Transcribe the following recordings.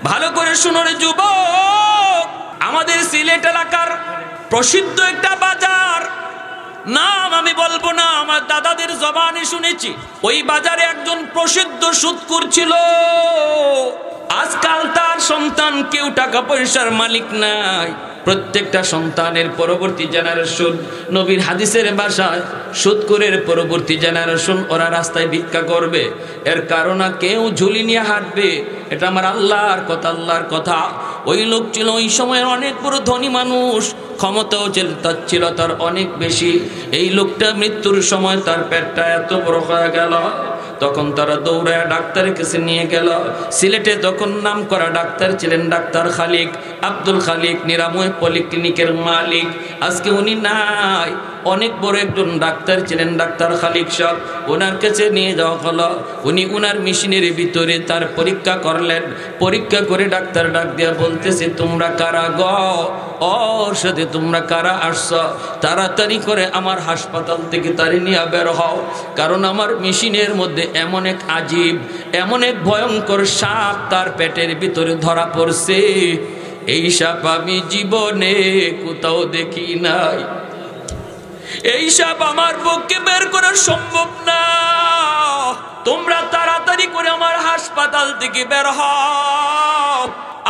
ভালো করে শুনো রে যুবক, আমাদের সিলেট এলাকার প্রসিদ্ধ একটা বাজার, নাম আমি বলবো না, আমার দাদাদের জবানে শুনেছি। ওই বাজারে একজন প্রসিদ্ধ সুদখোর ছিল। আজকাল তার সন্তান কেউ টাকা পয়সার মালিক নাই। প্রত্যেকটা সন্তানের পরবর্তী জেনারেশন, নবীর হাদিসের ভাষায় সুদখোরের পরবর্তী জেনারেশন, ওরা রাস্তায় ভিক্ষা করবে। এর কারণ কেউ ঝুলি নিয়ে হাঁটবে। এটা আমার আল্লাহর কথা, আল্লাহর কথা। ওই লোক ছিল ওই সময়ের অনেক বড় ধনী মানুষ, ক্ষমতাও ছিল তার অনেক বেশি। এই লোকটা মৃত্যুর সময় তার পেটটা এত বড় হয়ে গেল, তখন তারা দৌড়ায় ডাক্তারের কাছে নিয়ে গেল। সিলেটে তখন নাম করা ডাক্তার ছিলেন ডাক্তার খালিক, আব্দুল খালিক, নিরাময় পলিক্লিনিকের মালিক। আজকে উনি নাই, অনেক বড় একজন ডাক্তার ছিলেন ডাক্তার খালিক সাহেব। ওনার কাছে নিয়ে যাওয়া হলো। উনি উনার মেশিনের ভিতরে তার পরীক্ষা করলেন। পরীক্ষা করে ডাক্তার ডাক দিয়া বলতেছে, তোমরা কারা গো? ওর সাথে তোমরা কারা আসছ? তাড়াতাড়ি করে আমার হাসপাতাল থেকে তাড়ি নিয়ে বের হও, কারণ আমার মেশিনের মধ্যে এমন এক আজীব, এমন এক ভয়ঙ্কর সাপ তার পেটের ভিতরে ধরা পড়ছে। এই সাপ আমি জীবনে কোথাও দেখি নাই। এই সাপ আমার পক্ষে বের করা সম্ভব না। তোমরা তাড়াতাড়ি করে আমার হাসপাতাল থেকে বের হও,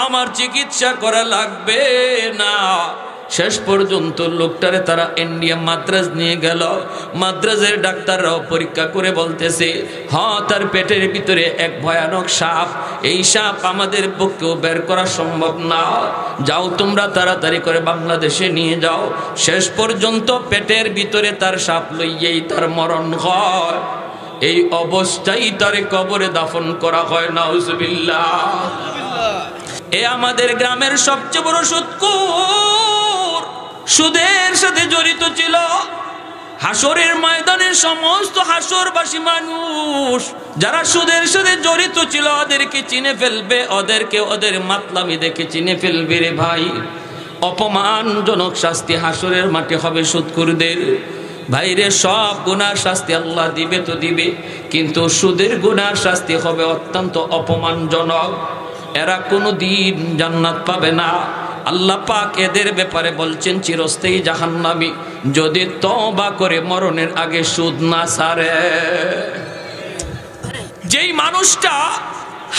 আমার চিকিৎসা করা লাগবে না। শেষ পর্যন্ত লোকটারে তারা ইন্ডিয়া মাদ্রাজ নিয়ে গেল। মাদ্রাজের ডাক্তাররাও পরীক্ষা করে বলতেছে, হ্যাঁ তার পেটের ভিতরে এক ভয়ানক সাপ, এই সাপ আমাদের পক্ষেও বের করা সম্ভব না। যাও তোমরা তাড়াতাড়ি করে বাংলাদেশে নিয়ে যাও। শেষ পর্যন্ত পেটের ভিতরে তার সাপ লইয়েই তার মরণ হয়। এই অবস্থায় তারে কবরে দাফন করা হয়। নাউজুবিল্লাহ। এ আমাদের গ্রামের সবচেয়ে বড় সুদখোর, সুদের সাথে জড়িত ছিল। হাসরের ময়দানে সমস্ত হাসরবাসী মানুষ যারা সুদের সাথে জড়িত ছিল ওদেরকে চিনে ফেলবে, ওদেরকে ওদের মাতলামি দেখে চিনে ফেলবে। রে ভাই, অপমানজনক শাস্তি হাসরের মাঠে হবে সুদখোরদের। ভাইরে, সব গুনার শাস্তি আল্লাহ দিবে তো দিবে, কিন্তু সুদের গুনার শাস্তি হবে অত্যন্ত অপমানজনক। এরা কোনো দিন জান্নাত পাবে না। আল্লাহ পাক এদের ব্যাপারে বলছেন চিরস্থায়ী জাহান্নামী, যদি তওবা করে মরণের আগে সুদ না ছাড়ে। যেই মানুষটা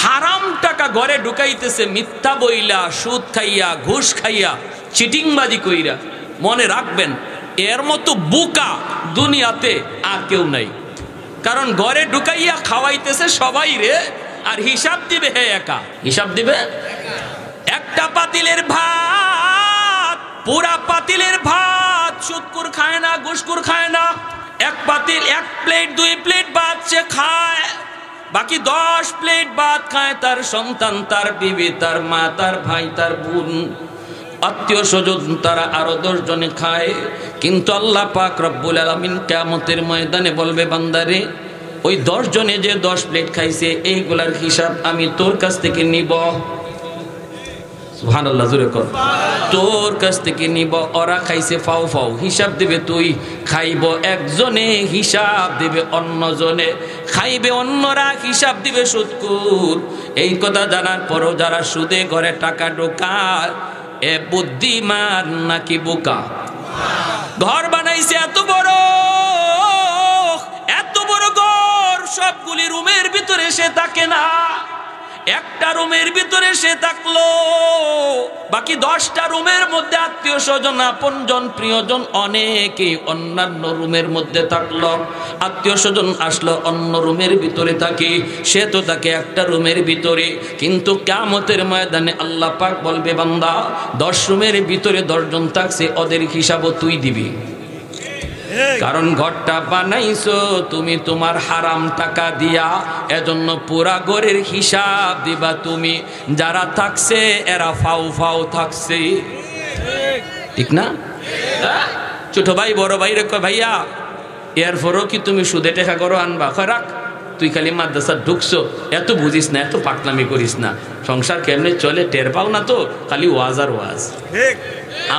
হারাম টাকা ঘরে ঢুকাইতেছে মিথ্যা বইলা, সুদ খাইয়া, ঘুষ খাইয়া, চিটিংবাজি কইরা, মনে রাখবেন এর মতো বোকা দুনিয়াতে আর কেউ নাই। কারণ ঘরে ঢুকাইয়া খাওয়াইতেছে সবাই রে, আর হিসাব দিবে হে একা। হিসাব দিবে একটা পাতিলের ভাত, পুরা পাতিলের ভাত সুদখোর খায় না, ঘুষখোর খায় না। এক পাতিল, এক প্লেট, 2 প্লেট ভাত সে খায়, বাকি 10 প্লেট ভাত খায় তার সন্তান, তার বিবি, তার মা, তার ভাই, তার বোন, আত্মীয় স্বজন, তারা আরো 10 জনে খায়। কিন্তু আল্লাহ পাক রব্বুল আলামিন কিয়ামতের ময়দানে বলবে, বান্দারে ওই 10 জনে যে 10 প্লেট খাইছে এইগুলার হিসাব আমি তোর কাছ থেকে নিব। সুবহানাল্লাহ, জোরে কর। তোর কাছ থেকে নিব। ওরা খাইছে ফাও ফাও, হিসাব দিবে তুই। খাইব একজনে, হিসাব দিবে অন্যজনে। খাইবে অন্যরা, হিসাব দিবে সুদখোর। এই কথা জানার পরও যারা সুদে ঘরে টাকা ঢোকায়, এ বুদ্ধিমান নাকি বোকা? ঘর বানাইছে এত বড়, এত বড় ঘর, সবগুলি রুমের ভিতরে সে থাকে না। একটা রুমের ভিতরে সে থাকলো, বাকি 10টা রুমের মধ্যে আত্মীয় স্বজন, আপনজন, প্রিয়জন অনেকে অন্যান্য রুমের মধ্যে থাকলো। আত্মীয় স্বজন আসলো, অন্য রুমের ভিতরে থাকে, সে তো থাকে একটা রুমের ভিতরে। কিন্তু কিয়ামতের ময়দানে আল্লাহ পাক বলবে, বান্দা 10 রুমের ভিতরে 10 জন থাকছে, ওদের হিসাবও তুই দিবি। কারণ ঘরটা বানাইছো তুমি তোমার হারাম টাকা দিয়া, এজন্য পুরা ঘরের হিসাব দিবা তুমি। যারা থাকছে এরা ফাউ ফাউ থাকছে, ঠিক না? ছোট ভাই বড় ভাই রে কয়, ভাইয়া এরপরও কি তুমি সুদে টাকা করো আনবা? কয় রাখ, তুই খালি মাদ্রাসা ঢুকছো, এত বুঝিস না, এত পাকনামি করিস না, সংসার কেমনে চলে টের পাও না তো, খালি ওয়াজ আর ওয়াজ।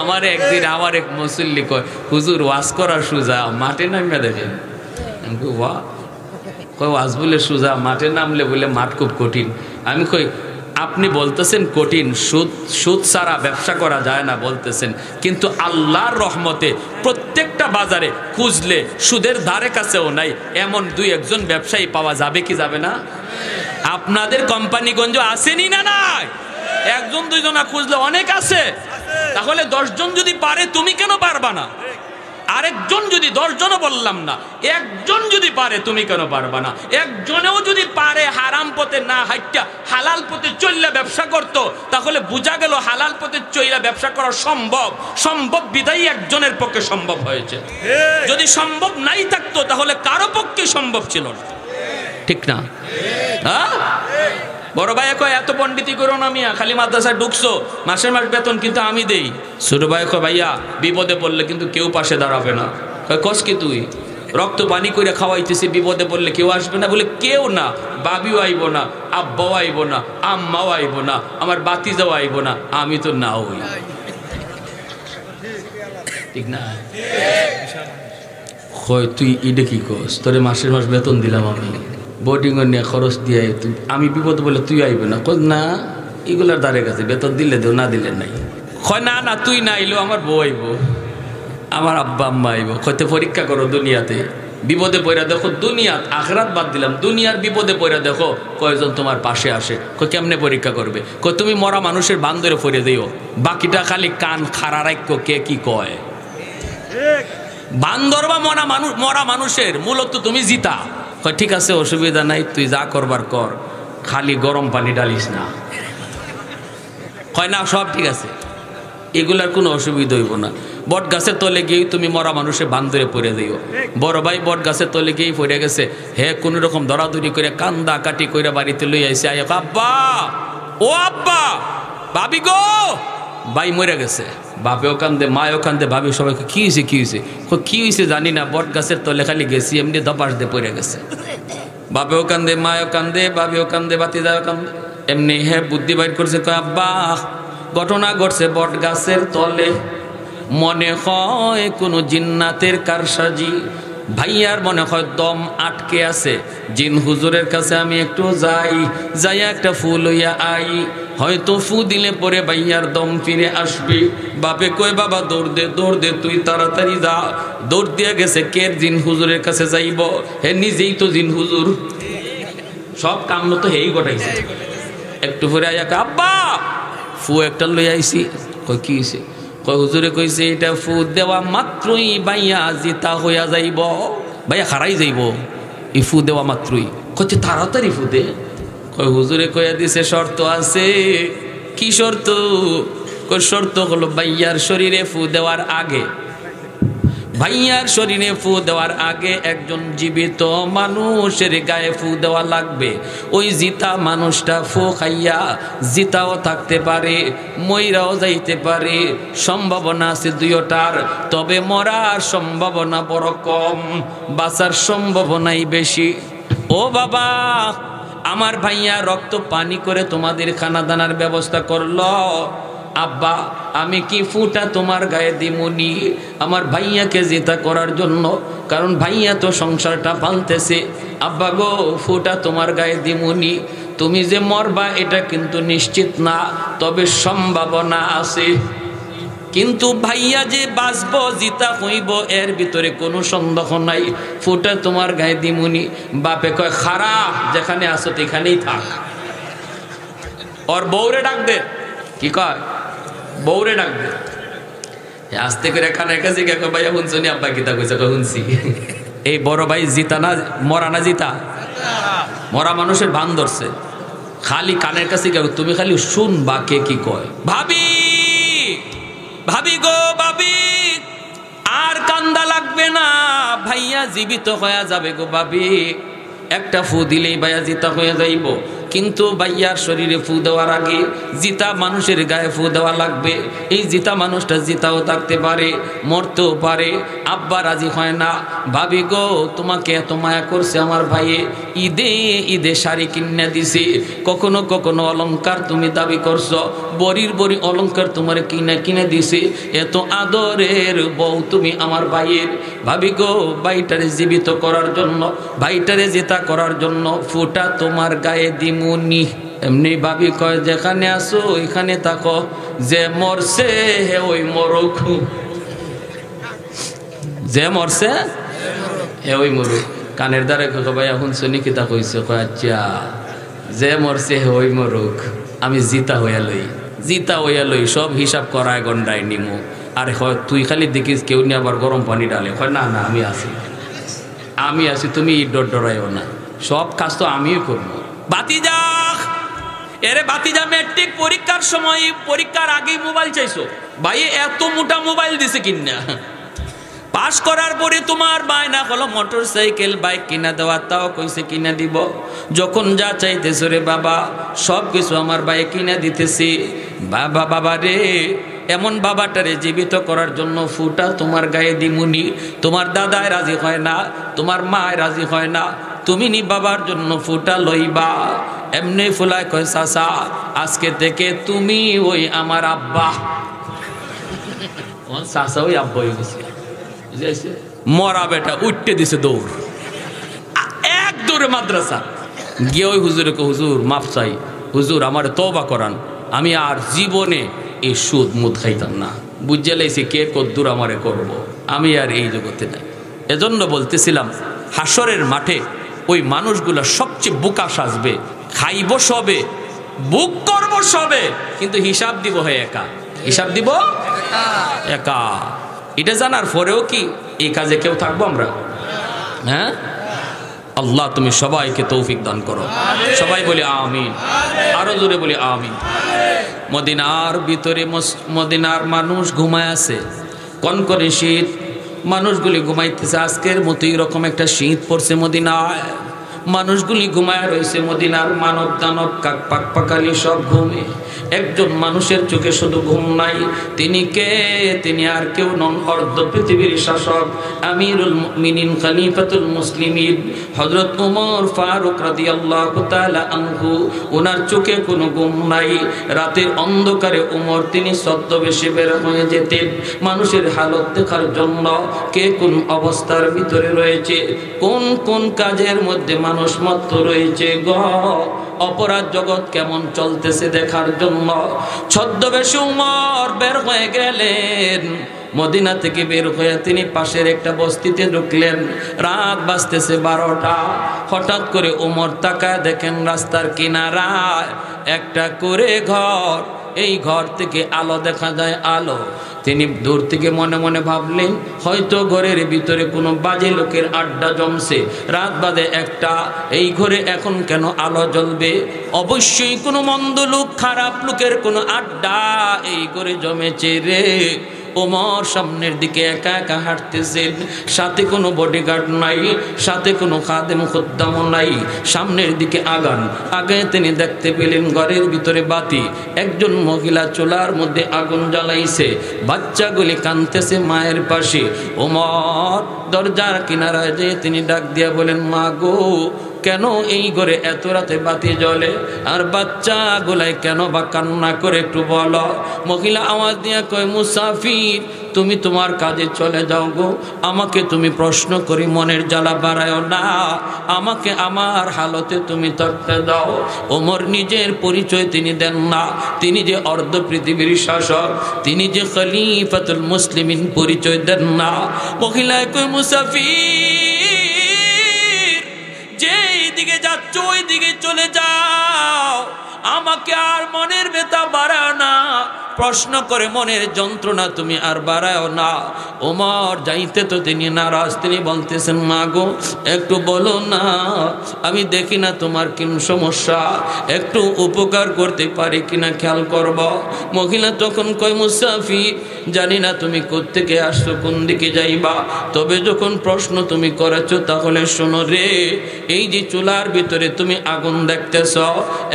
আমার একদিন আমার এক মুসল্লি কয়, হুজুর ওয়াজ করা সুজা, মাঠে নামিয়ে দেখেন। ওয়াজ বলে সুজা, মাঠে নামলে বলে মাঠ খুব কঠিন। আমি কই আপনি বলতেছেন কঠিন, সুদ ছাড়া ব্যবসা করা যায় না বলতেছেন, কিন্তু আল্লাহর রহমতে প্রত্যেকটা বাজারে খুঁজলে সুদের ধারে কাছেও নাই এমন 2-1 ব্যবসায়ী পাওয়া যাবে কি যাবে না? আপনাদের কোম্পানিগঞ্জ আসেনি না? নাই, 1-2 খুঁজলে অনেক আছে। তাহলে 10 জন যদি পারে তুমি কেন পারবা না? আরেকজন যদি, 10 জনও বললাম না, 1 জন যদি পারে তুমি কেন পারবা না? 1 জনেও যদি পারে হারাম পথে না হাইটা হালাল পথে চললে ব্যবসা করত, তাহলে বোঝা গেল হালাল পথে চললে ব্যবসা করা সম্ভব বিধায়ী 1 জনের পক্ষে সম্ভব হয়েছে। যদি সম্ভব নাই থাকতো তাহলে কারো পক্ষে সম্ভব ছিল না, ঠিক না? হ্যাঁ, বড় ভাই কয় এত পণ্ডিতি করো না মিয়া, খালি মাদ্রাসায় ঢুকছো, মাসের মাস বেতন কিন্তু আমি দেই। ছোট ভাই কয় ভাইয়া বিপদে পড়লে কিন্তু কেউ পাশে দাঁড়াবে না। কয় কস কি তুই? রক্ত পানি করে খাওয়াইতেছি, বিপদে পড়লে কেউ আসবে না? বলে কেউ না, বাবিও আইব না, আব্বাও আইব না, আম্মাও আইব না, আমার বাতিজাও আইব না, আমি তো না হই, ঠিক না? কয় তুই ইডে কি কস? তোরে মাসের মাস বেতন দিলাম আমি, বোর্ডিং নিয়ে খরচ দিয়ে, আমি বিপদ বলে তুই আইবে না? কই না, এগুলার দ্বারে কাছে বেতন দিলে দেও, না দিলে নাই। কয় না না, তুই না আইলেও আমার বউ আইব, আমার আব্বা আম্মা আইব। কইতে পরীক্ষা করো দুনিয়াতে, বিপদে পড়া দেখো, দুনিয়াত আখরাত বাদ দিলাম, দুনিয়ার বিপদে পড়া দেখো কয়জন তোমার পাশে আসে। কই কেমনে পরীক্ষা করবে? কই তুমি মরা মানুষের বান্দরে পড়ে দিও, বাকিটা খালি কান খাড়া রাখো কে কি কয়। বান্দর বা মরা মানুষের মূলত তুমি জিতা। কয় ঠিক আছে, অসুবিধা নাই, তুই যা করবার কর, খালি গরম পানি ডালিস না। কয় না, সব ঠিক আছে, এগুলার কোনো অসুবিধা হইব না। বট গাছের তলে গিয়েই তুমি মরা মানুষের বান্দরে পড়ে দিও। বড় ভাই বট গাছের তলে গিয়েই পড়ে গেছে, হে কোন রকম দরাদরি করে কান্দা কাটি করে বাড়িতে লই আইসে, আয় আব্বা, ও আব্বা, ভাবি গো, ভাই মরে গেছে। বাপেও কান্দে, মায়ও কান্দে, ভাবি সবাইকে কি হয়েছে কি হয়েছে? কি হয়েছে জানি না, বট গাছের তলে খালি গেছি, এমনি দপাস দিয়ে পড়ে গেছে। বাপেও কান্দে, মায়ও কান্দে, ভাবিও কান্দে, বাতিজাও কান্দে, এমনি হে বুদ্ধি বাইর করছে, কয় আব্বা ঘটনা ঘটছে বট গাছের তলে, মনে হয় কোনো জিন্নাতের কারসাজি। ভাইয়ার মনে হয় দম আটকে আছে, জিন হুজুরের কাছে আমি একটু যাই একটা ফুল হইয়া আই, হয়তো ফু দিলে পরে ভাইয়ার দম ফিরে আসবে। বাপে কই বাবা দৌড় দে, তুই তাড়াতাড়ি যা। দৌড় দিয়ে গেছে, কে জিন হুজুরের কাছে যাইব? হে নিজেই তো জিন হুজুর, সব কাম তো হেই ঘটাইছে। একটু পরে আয়া আব্বা ফু একটা লই আইছি। কই কি হইছে? কই হুজুরে কইছে এটা ফু দেওয়া মাত্রই ভাইয়া জিতা হইয়া যাইব, ভাইয়া হারাই যাইব এই ফু দেওয়া মাত্রই। কইছে তাড়াতাড়ি ফু দে। কই হুজুরে কইয়া দিছে শর্ত আছে। কি শর্ত? কই শর্ত হলো ভাইয়ার শরীরে ফু দেওয়ার আগে, ভাইয়ার শরীরে ফু দেওয়ার আগে একজন জীবিত মানুষের গায়ে ফু দেওয়া লাগবে। ওই জিতা মানুষটা ফু খাইয়া জিতাও থাকতে পারে, মইরাও যাইতে পারে, সম্ভাবনা আছে দুইটার। তবে মরার সম্ভাবনা বড় কম, বাঁচার সম্ভাবনাই বেশি। ও বাবা, আমার ভাইয়া রক্ত পানি করে তোমাদের খানা দানার ব্যবস্থা করলো, আব্বা আমি কি ফুটা তোমার গায়ে দিমুনি আমার ভাইয়াকে জিতা করার জন্য? কারণ ভাইয়া তো সংসারটা পালতেছে। আব্বা গো, ফুটা তোমার গায়ে দিমুনি। তুমি যে মরবা এটা কিন্তু নিশ্চিত না, তবে সম্ভাবনা আছে। কিন্তু ভাইয়া যে বাঁচবো, জিতা হইব, এর ভিতরে কোনো সন্দেহ নাই। ফুটা তোমার গায়ে দিমুনি। বাপে কয় খারাপ, যেখানে আসো এখানেই থাক। ওর বউরে ডাক দে। কি কয়? বউরে ডাক দে। আস্তে করে কানে কাছে কে কয় ভাইয়া শুনছো নি আব্বা কিতা কইছে? কয় শুনছি। এই বড় ভাই জিতা না মরা? না জিতা। মরা মানুষের ভান ধরছে, খালি কানের কাছে কে তুমি খালি শুনবা কে কি কয়। ভাবি, ভাবি গো ভাবি, আর কান্দা লাগবে না, ভাইয়া জীবিত হয়ে যাবে গো ভাবি। একটা ফু দিলেই ভাইয়া জিতা হয়ে যাইব। কিন্তু ভাইয়ার শরীরে ফু দেওয়ার আগে জিতা মানুষের গায়ে ফু দেওয়া লাগবে। এই জিতা মানুষটা জিতাও থাকতে পারে, মরতেও পারে। আব্বা রাজি হয় না। ভাবি গো, তোমাকে এত মায়া করছে আমার ভাইয়ে, ঈদে ঈদে শাড়ি কিনে দিছে, কখনো কখনো অলংকার তুমি দাবি করছো, বড়ির বড়ি অলংকার তোমার কিনে দিছে। এত আদরের বউ তুমি আমার ভাইয়ের। ভাবি গো, ভাইটারে জীবিত করার জন্য, ভাইটারে জিতা করার জন্য ফুটা তোমার গায়ে দিমুনি। এমনি ভাবি কয় যেখানে আসো ওইখানে থাকো, যে মরছে হে ওই মরুক, যে মরছে হে ওই মরুক। কানের দ্বারে ভাইয়া শুনছো নাকি তা কইছে, কয় আচ্ছা যে মরছে হে ওই মরুক, আমি জিতা হইয়া লই, জিতা হইয়া লই, সব হিসাব করায় গন্ডায় নিমু। আরে হয় তুই খালি দেখিস কেউ নিয়ে আবার গরম পানি ডালে, হয় না না আমি আছি, আমি আছি, তুমি ডরাইও না, সব কাজ তো আমিই করবো। বাতিজা এরে বাতিজা ম্যাট্রিক পরীক্ষার সময়, পরীক্ষার আগেই মোবাইল চাইছো, ভাই এত মোটা মোবাইল দিছে কিনা। পাস করার পরে তোমার বায়না হলো মোটর সাইকেল বাইক কিনা দেওয়া, তাও কইছে কিনা দিব। যখন যা চাইতেছো রে বাবা সব কিছু আমার বাইক কিনা দিতেছি। বাবা বাবা রে, এমন বাবাটারে জীবিত করার জন্য ফুটা তোমার গায়ে দিমুনি। তোমার দাদায় রাজি হয় না, তোমার মায় রাজি হয় না, তুমি নি বাবার জন্য ফুটা লইবা। এমনি ফুলায় কয় চাচা আজকে থেকে তুমি ওই আমার আব্বা। চাচা ওই আব্বা হয়ে গেছে, মরা বেটা উঠতে দিছে দৌড়, এক দৌড়ে মাদ্রাসা গিয়ে ওই হুজুরে কো হুজুর মাফ চাই, হুজুর আমার তওবা করান, আমি আর জীবনে এই সুদ মুদ খাইতাম না, বুঝে লাইছি কে কদ্দুর আমারে করব, আমি আর এই জগতে নাই। এজন্য বলতেছিলাম হাসরের মাঠে ওই মানুষগুলো সবচেয়ে বোকা সাজবে, খাইব সবে, বুক করব সবে, কিন্তু হিসাব দিব হয় একা, হিসাব দিব একা। এটা জানার পরেও কি এই কাজে কেউ থাকবো আমরা? হ্যাঁ, আল্লাহ তুমি সবাইকে তৌফিক দান করো, সবাই বলি আমিন, আরো জোরে বলি আমিন। মদিনার ভিতরে মদিনার মানুষ ঘুমায় আছে, কনকনে শীত, মানুষগুলি ঘুমাইতেছে। আজকের মতো এরকম একটা শীত পড়ছে মদিনায়, মানুষগুলি ঘুমায় রয়েছে। মদিনার মানব দানব কাক পাক পাকালি সব ঘুমে, একজন মানুষের চোখে শুধু ঘুম নাই। তিনি কে? তিনি আর কেউ নন, অর্ধ পৃথিবীর শাসক, আমিরুল মুমিনিন, খলিফাতুল মুসলিমিন, হযরত ওমর ফারুক রাদিয়াল্লাহু তাআলা আনহু। ওনার চোখে কোনো ঘুম নাই। রাতের অন্ধকারে ওমর তিনি ছদ্মবেশে বের হয়ে যেতেন মানুষের হালত দেখার জন্য, কে কোন অবস্থার ভিতরে রয়েছে, কোন কোন কাজের মধ্যে মানুষ মত্ত রয়েছে, অপরাধ জগৎ কেমন চলতেছে দেখার জন্য। ছদ্মবেশে উমর বের হয়ে গেলেন। মদিনা থেকে বের হয়ে তিনি পাশের একটা বস্তিতে ঢুকলেন। রাত বাজতেছে 12টা। হঠাৎ করে উমর তাকায় দেখেন রাস্তার কিনারায় একটা করে ঘর, এই ঘর থেকে আলো দেখা যায়, আলো। তিনি দূর থেকে মনে মনে ভাবলেন হয়তো ঘরের ভিতরে কোনো বাজে লোকের আড্ডা জমছে, রাত বাদে একটা, এই ঘরে এখন কেন আলো জ্বলবে? অবশ্যই কোনো মন্দ লোক, খারাপ লোকের কোনো আড্ডা এই ঘরে জমেছে রে। ওমর সামনের দিকে একা একা হাঁটতেছেন, সাথে কোনো বডিগার্ড নাই, সাথে কোনো খাদেম খুদ্দাম নাই। সামনের দিকে আগান, আগে তিনি দেখতে পেলেন ঘরের ভিতরে বাতি, একজন মহিলা চুলার মধ্যে আগুন জ্বালাইছে, বাচ্চাগুলি কাঁদতেছে মায়ের পাশে। ওমর দরজার কিনারায় যেয়ে তিনি ডাক দিয়া বলেন, মা গো, কেন এই ঘরে এত রাতে বাতি জ্বলে, আর বাচ্চাগুলাই কেন বা কান্না করে একটু বলো। মহিলা আওয়াজ দিয়া কয়, মুসাফির, তুমি তোমার কাজে চলে যাও গো, আমাকে তুমি প্রশ্ন করি মনের জ্বালা বাড়ায়ও না, আমাকে আমার হালতে তুমি তট্টা দাও। ওমর নিজের পরিচয় তিনি দেন না, তিনি যে অর্ধ পৃথিবীর শাসক, তিনি যে খলিফাতুল মুসলিমিন পরিচয় দেন না। মহিলায় কয়, মুসাফির, যেই দিকে যাচ্ছ ওই দিকে চলে যাও, আমাকে আর মনের ব্যথা বাড়াও না, প্রশ্ন করে মনের যন্ত্রণা তুমি আর বাড়াও না। ওমর যাইতে তো তিনি নারাজ, তিনি বলতেছেন, মা গো, একটু বলো না, আমি দেখি না তোমার কি সমস্যা, একটু উপকার করতে পারি কিনা খেয়াল করব। মহিলা তখন কয়, মুসাফির, জানি না তুমি কোত্থেকে আসছো, কোন দিকে যাইবা, তবে যখন প্রশ্ন তুমি করেছো তাহলে শোনো রে, এই যে চুলার ভিতরে তুমি আগুন দেখতেছ,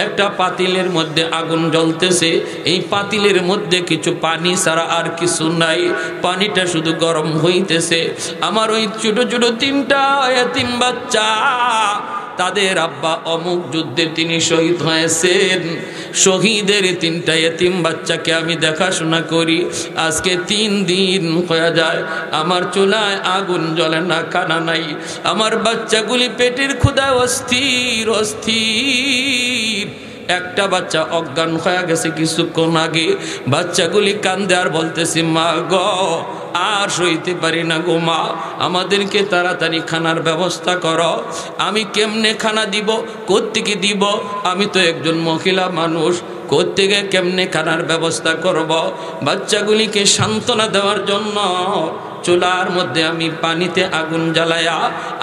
একটা পাতিলের মধ্যে আগুন জ্বলতেছে, এই পাতিলের মধ্যে কিছু পানি ছাড়া আর কিছু নাই, পানিটা শুধু গরম হইতেছে। আমার ওই ছোট ছোট 3টা এতিম বাচ্চা, তাদের আব্বা অমুক যুদ্ধে তিনি শহীদ হয়েছেন, শহীদের 3টা এতিম বাচ্চাকে আমি দেখাশোনা করি। আজকে 3 দিন হয়ে যায় আমার চুলায় আগুন জ্বলে না, খানা নাই, আমার বাচ্চাগুলি পেটের ক্ষুধায় অস্থির অস্থির। একটা বাচ্চা অজ্ঞান হয়ে গেছে কিছুক্ষণ আগে। বাচ্চাগুলি কান্দে আর বলতেছি, মা গো আর সইতে পারি না গো মা, আমাদেরকে তাড়াতাড়ি খানার ব্যবস্থা করো। আমি কেমনে খানা দিব, কোত্থেকে দিব? আমি তো একজন মহিলা মানুষ, কোত্থেকে কেমনে খানার ব্যবস্থা করব? বাচ্চাগুলিকে সান্ত্বনা দেওয়ার জন্য চুলার মধ্যে আমি পানিতে আগুন জ্বালায়া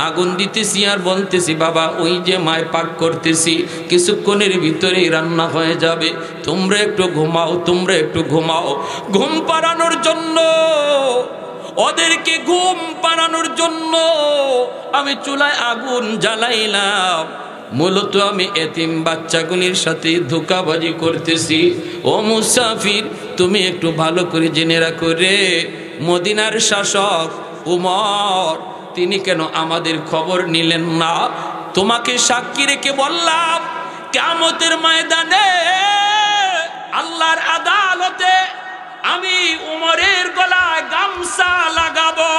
আগুন দিতেছি আর বলতেছি, বাবা ওই যে মায় পাক করতেছি, কিছুক্ষণের ভিতরেই রান্না হয়ে যাবে, তোমরা একটু ঘুমাও, তোমরা একটু ঘুমাও। ঘুম পাড়ানোর জন্য, ওদেরকে ঘুম পাড়ানোর জন্য আমি চুলায় আগুন জ্বালাইলাম। মূলত আমি এতিম বাচ্চাগুলির সাথে ধোঁকাবাজি করতেছি। ও মুসাফির, তুমি একটু ভালো করে জেনে রাখো রে, মদিনার শাসক উমর তিনি কেন আমাদের খবর নিলেন না? তোমাকে সাক্ষী রেখে বললাম, কিয়ামতের ময়দানে আল্লাহর আদালতে আমি উমরের গলায় গামছা লাগাবো।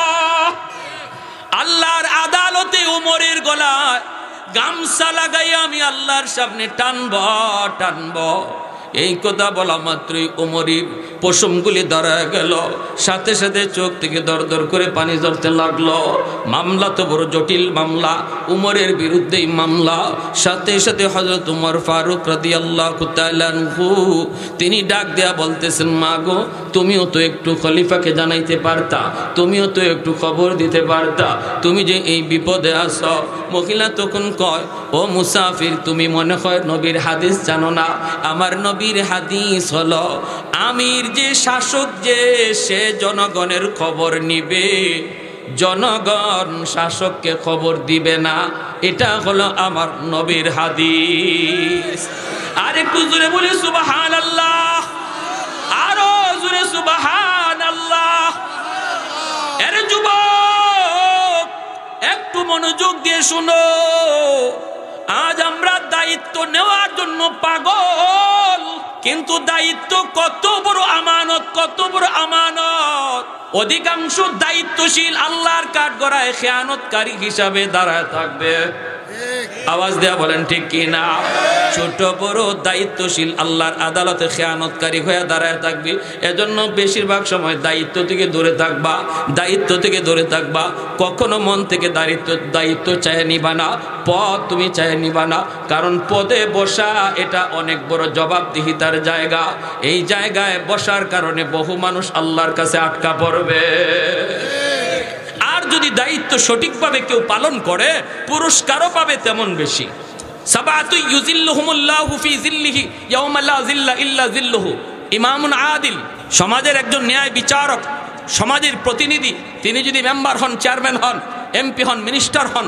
আল্লাহর আদালতে উমরের গলায় গামছা লাগাই আমি আল্লাহর সামনে টানব। এই কথা বলা মাত্রই উমরের পশমগুলি দাঁড়ায় গেল, সাথে সাথে চোখ থেকে দর দর করে পানি ঝরতে লাগলো। মামলা তো বড় জটিল মামলা, উমরের বিরুদ্ধেই মামলা। সাথে সাথে হযরত উমর ফারুক রাদিয়াল্লাহু তাআলা আনহু তিনি ডাক দেয়া বলতেছেন, মা গো তুমিও তো একটু খলিফাকে জানাইতে পারতা, তুমিও তো একটু খবর দিতে পারতা, তুমি যে এই বিপদে আছো। মহিলা তখন কয়, ও মুসাফির, তুমি মনে হয় নবীর হাদিস জানো না? আমার নবীর হাদিস হলো, আমির যে শাসক যে সে জনগণের খবর নিবে, জনগণ শাসককে খবর দিবে না। এটা হলো আমার নবীর হাদিস। আর একটু জোরে বলি সুবহানাল্লাহ, আরো জোরে সুবহানাল্লাহ। এর যুবক একটু মনোযোগ দিয়ে শুনো, আজ আমরা দায়িত্ব নেওয়ার জন্য পাগল, কিন্তু দায়িত্ব কত বড় আমানত, কত বড় আমানত। অধিকাংশ দায়িত্বশীল আল্লাহর কাঠগড়ায় খেয়ানতকারী হিসাবে দাঁড়ায় থাকবে। আওয়াজ দেয়া বলেন ঠিক কি না? ছোট বড় দায়িত্বশীল আল্লাহর আদালতে খেয়ানতকারী হয়ে দাঁড়ায় থাকবে। এজন্য বেশিরভাগ সময় দায়িত্ব থেকে দূরে থাকবা, দায়িত্ব থেকে দূরে থাকবা। কখনো মন থেকে দায়িত্ব চায় নিবা না, পদ তুমি চায় নিবা না। কারণ পদে বসা এটা অনেক বড় জবাবদিহিতার জায়গা। এই জায়গায় বসার কারণে বহু মানুষ আল্লাহর কাছে আটকা পড়বে। আর যদি দায়িত্ব সঠিকভাবে কেউ পালন করে, পুরস্কারও পাবে তেমন বেশি। সাবাতু ইউজিল্লুহুমুল্লাহু ফি জিল্লিহি ইয়াওমা লা জিল্লা ইল্লা জিল্লুহু। ইমামুন আদিল, সমাজের একজন ন্যায় বিচারক, সমাজের প্রতিনিধি, তিনি যদি মেম্বার হন, চেয়ারম্যান হন, এমপি হন, মিনিস্টার হন,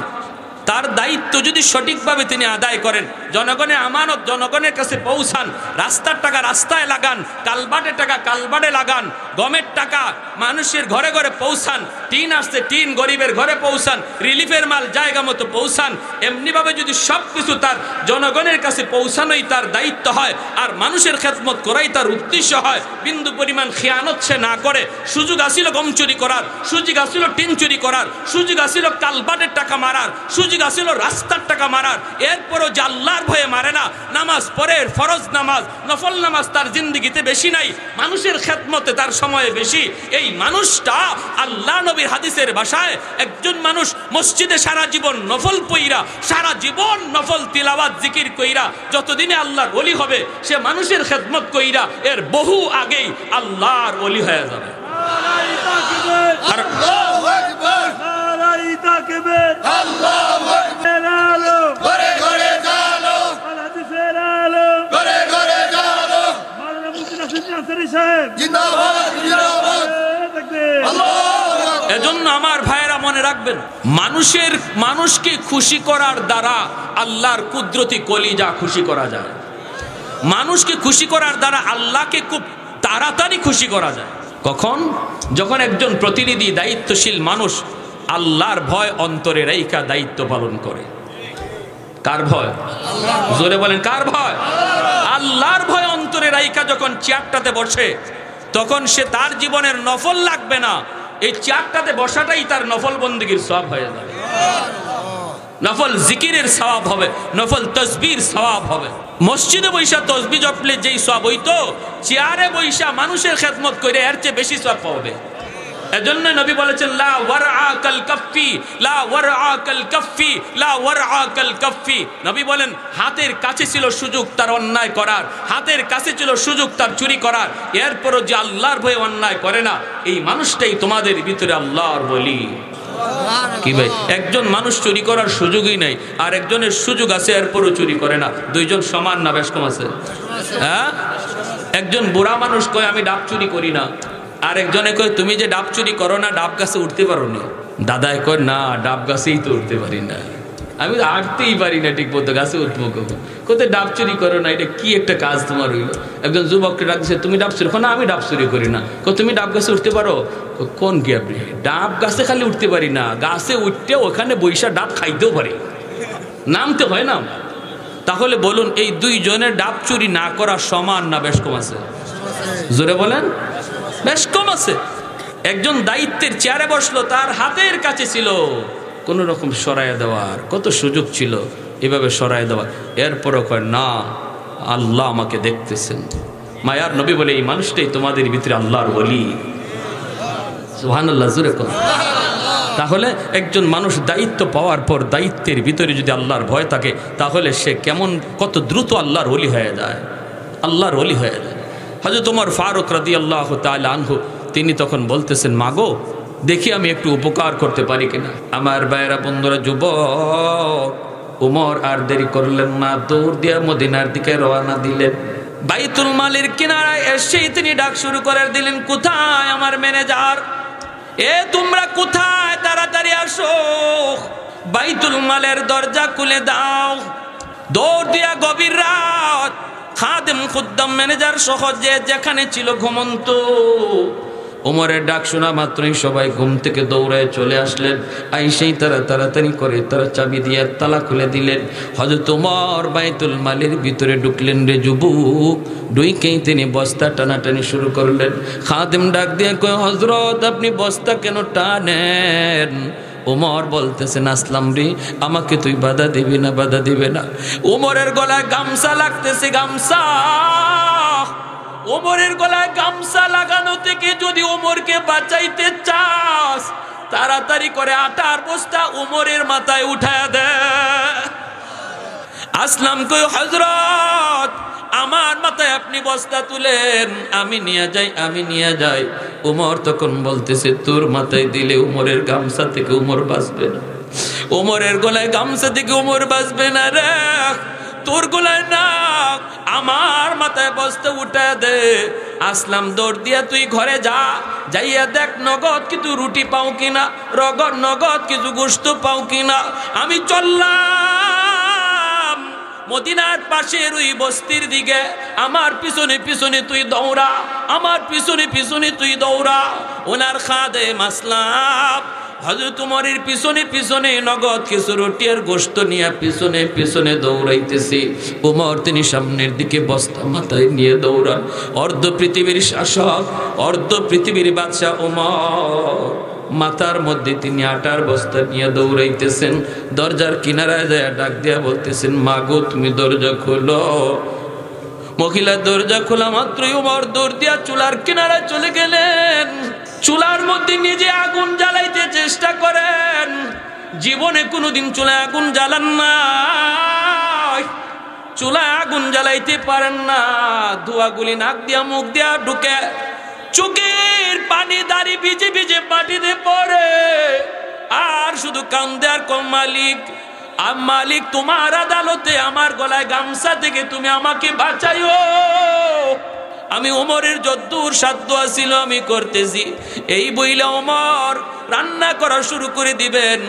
তার দায়িত্ব যদি সঠিকভাবে তিনি আদায় করেন, জনগণের আমানত জনগণের কাছে পৌঁছান, রাস্তার টাকা রাস্তায় লাগান, কালবাটের টাকা কালবাটে লাগান, গমের টাকা মানুষের ঘরে ঘরে পৌঁছান, টিন আসছে টিন গরিবের ঘরে পৌঁছান, রিলিফের মাল জায়গা মতো পৌঁছান। এমনিভাবে যদি সব কিছু তার জনগণের কাছে পৌঁছানোই তার দায়িত্ব হয়, আর মানুষের খেদমত করাই তার উদ্দেশ্য হয়, বিন্দু পরিমাণ খেয়ানত সে না করে, সুযোগ আসিল গম চুরি করার, সুযোগ আসিল টিন চুরি করার, সুযোগ আসিল কালবাটের টাকা মারার, সুযোগ আসিল রাস্তার টাকা মারার, এরপরও যে আল্লাহর ভয়ে মারে না, নামাজ পড়ে, ফরজ নামাজ নফল নামাজ তার জিন্দেগিতে বেশি নাই, মানুষের খেদমতে তার সময়ে বেশি, এই মানুষটা আল্লাহ নবীর হাদিসের ভাষায় একজন মানুষ মসজিদে সারা জীবন নফল পইরা, সারা জীবন নফল তিলাওয়াত জিকির কইরা যতদিনে আল্লাহর ওলি হবে, সে মানুষের খেদমত কইরা এর বহু আগেই আল্লাহর ওলি হয়ে যাবে। এজন্য আমার ভাইয়েরা মনে রাখবেন, মানুষকে খুশি করার দ্বারা আল্লাহর কুদরতি কলিজা খুশি করা যায়। মানুষকে খুশি করার দ্বারা আল্লাহকে খুব তাড়াতাড়ি খুশি করা যায়। কখন? যখন একজন প্রতিনিধি, দায়িত্বশীল মানুষ আল্লাহর ভয় অন্তরে রাইখা দায়িত্ব পালন করে। কার ভয়? জোরে বলেন, কার ভয়? আল্লাহর ভয় অন্তরে রাইখা যখন চেয়ারটাতে বসে, তখন সে তার জীবনের নফল লাগবে না, এই চেয়ারটাতে বসাটাই তার নফল বন্দেগীর সওয়াব হয়ে যাবে। নফল জিকিরের সওয়াব হবে, নফল তসবির সওয়াব হবে। মসজিদে বৈশা তসবি জপলে যেই সওয়াব হইতো, চেয়ারে বৈশা মানুষের খেদমত করে এর চেয়ে বেশি সওয়াব পাবে। এজন্য নবী বলেছেন লা ওয়ারআ কাল কাফফি, লা ওয়ারআ কাল কাফফি, লা ওয়ারআ কাল কাফফি। নবী বলেন হাতের কাছে ছিল সুযোগ তার অন্যায় করার, হাতের কাছে ছিল সুযোগ তার চুরি করার, এরপরও যে আল্লাহর ভয়ে অন্যায় করে না, এই মানুষটাই তোমাদের ভিতরে আল্লাহর ওলি। কি ভাই, একজন মানুষ চুরি করার সুযোগই নাই, আর একজনের সুযোগ আছে এরপরও চুরি করে না, দুইজন সমান না বেশ কম আছে? হ্যাঁ, একজন বুড়া মানুষ কয় আমি ডাব চুরি করি না, আর একজনে কয় তুমি যে ডাব চুরি করো না, ডাব গাছে উঠতে পারো না। দাদায় কয় না, ডাব গাছেই তো উঠতে পারি না, আমি আটতেই পারি না ঠিক মতো, গাছে উঠবো কোথায়? ডাব চুরি করো না, এটা কি একটা কাজ তোমার হইলো? একজন যুবককে ডাকছে তুমি ডাব চুরি, না আমি ডাব চুরি করি না। তুমি ডাব গাছে উঠতে পারো? কোন কি আপনি? ডাব গাছে খালি উঠতে পারি না, গাছে উঠতে ওখানে বৈশা ডাব খাইতেও পারি, নামতে হয় না। তাহলে বলুন এই দুইজনের ডাব চুরি না করা সমান না বেশ কম আছে? জোরে বলেন, বেশ কম আছে। একজন দায়িত্বের চেয়ারে বসলো, তার হাতের কাছে ছিল কোন রকম সরাইয়া দেওয়ার, কত সুযোগ ছিল এভাবে সরাইয়া দেওয়ার, এরপরও কয় না আল্লাহ আমাকে দেখতেছেন। মায়ার নবী বলে এই মানুষটাই তোমাদের ভিতরে আল্লাহর ওলি। সুবহানাল্লাহ, জোরে কথা। তাহলে একজন মানুষ দায়িত্ব পাওয়ার পর দায়িত্বের ভিতরে যদি আল্লাহর ভয় থাকে, তাহলে সে কেমন কত দ্রুত আল্লাহর ওলি হয়ে যায়, আল্লাহর ওলি হয়ে যায়। হযরত ওমর ফারুক রাদিয়াল্লাহু তাআলা আনহু তিনি তখন বলতেছেন মাগো দেখি আমি একটু উপকার করতে পারি কিনা। আমার ভাইরা বন্ধুরা, যুবক ওমর আর দেরি করলেন না, দৌড় দিয়ে মদিনার দিকে রওনা দিলেন। বাইতুল মালের কিনারায় এসেই তিনি ডাক শুরু করে দিলেন, কোথায় আমার ম্যানেজার? এ তোমরা কোথায়? তাড়াতাড়ি আসো, বাইতুল মালের দরজা খুলে দাও। দৌড় দিয়া গভীর রাত খাদেম খুদ্দাম ম্যানেজার সহ যে যেখানে ছিল ঘুমন্ত, ওমরের ডাক শোনা মাত্রই সবাই ঘুম থেকে দৌড়ায় চলে আসলেন। আইসেই তারা তাড়াতাড়ি করে তারা চাবি দিয়ে তালা খুলে দিলেন। হযরত ওমর বাইতুল মালের ভিতরে ঢুকলেন। রে যুবক, ঢুকেই তিনি বস্তা টানাটানি শুরু করলেন। খাদেম ডাক দিয়ে কয়, হযরত আপনি বস্তা কেন টানেন? ওমর বলতেছেন, আসলাম রে, আমাকে তুই বাধা দিবি না, বাধা দিবে না। ওমরের গলায় গামছা লাগতেছে, গামছা। ওমরের গলায় গামছা লাগানো থেকে যদি ওমরকে বাঁচাইতে চাস, তাড়াতাড়ি করে আটার বস্তা ওমরের মাথায় উঠায় দে। আসলাম কই, হযরত আমার মাথায় আপনি বস্তা তুলেন, আমি নিয়ে যাই, আমি নিয়ে যাই। ওমর তখন বলতেছে, তোর মাথায় দিলে ওমরের গামছা থেকে ওমর বাঁচবে না, ওমরের গলায় গামছা থেকে ওমর বাঁচবে না রে, তোর গলায় না, আমার মাথায় বস্তা উঠা দে। আসলাম দৌড় দিয়া তুই ঘরে যা, যাইয়া দেখ নগদ কিছু রুটি পাও কিনা, নগদ কিছু গোশত পাও কিনা। আমি চললাম মদিনার পাশের ওই বস্তির দিকে, আমার পিছনে পিছনে তুই দৌড়া, আমার পিছনে পিছনে তুই দৌড়া। ওনার খাদেম আসলাম হযরত ওমরের পিছনে পিছনে নগদ কিছু রুটি আর গোশত নিয়ে পিছনে পিছনে দৌড়াইতেছি। ওমর তিনি সামনের দিকে বস্তা মাথায় নিয়ে দৌড়ান। অর্ধ পৃথিবীর শাসক, অর্ধ পৃথিবীর বাদশা ওমর মাথার মধ্যে তিনি আটার বস্তা নিয়ে দৌড়াইতেছেন। দরজার কিনারায় যায় ডাক দিয়া বলতেছেন, মাগো তুমি দরজা খোলো। মহিলা দরজা খোলা মাত্রই ওমর দৌড় দিয়া চুলার কিনারায় চলে গেলেন। চুলার মধ্যে নিজে আগুন জ্বালাইতে চেষ্টা করেন, জীবনে কোনোদিন চুলায় আগুন জ্বালান না, চুলায় আগুন জ্বালাইতে পারেন না। ধোঁয়াগুলি নাক দিয়া মুখ দিয়া ঢুকে, চোখের পানি দাড়ি ভিজে ভিজে মাটিতে পড়ে, আর শুধু কান্দে আর কম, মালিক মালিক তোমার আদালতে আমার গলায় গামছা থেকে তুমি আমাকে বাঁচাইও। আমি ওমরের যদ্দূর সাধ্য আছিল আমি করতেছি। এই বইলা ওমর রান্না করা শুরু করে দিবেন,